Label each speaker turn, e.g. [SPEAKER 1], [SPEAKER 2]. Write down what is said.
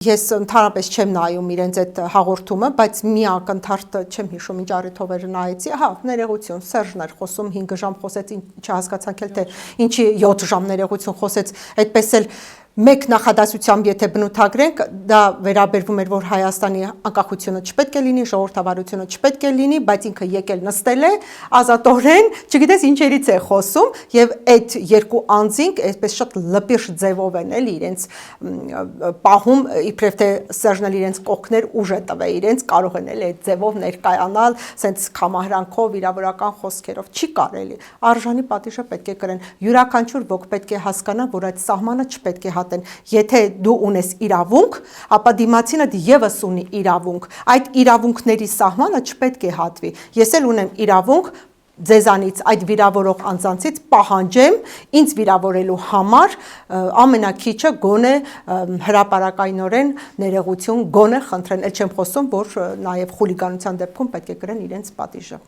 [SPEAKER 1] Ես ընդհանրապես չեմ նայում իրենց այդ հաղորդումը, բայց մի ակնթարթ չեմ հիշում ինչ առիթով էր նայեցի, հա, ներողություն, Սերժն էր խոսում 5 ժամ խոսեց, չհասկացանք էլ թե ինչի 7 ժամ ներողություն խոսեց, այդպես էլ մեկ նախադասությամբ եթե բնութագրենք, դա վերաբերվում էր, որ Հայաստանի անկախությունը չպետք է լինի, ժողովրդավարությունը չպետք է լինի, բայց ինքը եկել նստել է, ազատորեն, չգիտես ինչերից է խոսում, եւ այդ երկու անձինք այսպես շատ լպիշ ձևով են էլի իրենց պահում, իբրև թե Սերժն էլ իրենց կողքներ ուժ է տվել իրենց, կարող են էլի այդ ձևով ներկայանալ, սենց կամահրանքով, վիրավորական խոսքերով, չի կարելի, արժանի պատիժը պետք է կրեն, յուրաքանչյուր ոք պետք է հասկանա, որ այդ սահմանը չպետք է հատեն, եթե դու ունես իրավունք, ապա դիմացինդ եւս ունի իրավունք, այդ իրավունքների սահմանը չպետք է հատվի, ես էլ ունեմ իրավունք ձեզանից այդ վիրավորող անձանցից պահանջեմ ինձ վիրավորելու համար ամենակիչը գոնե հրապարակայնորեն ներողություն գոնե խնդրեն, էլ չեմ խոսում, որ նաև խուլիգանության դեպքում պետք է կրեն իրենց պատիժը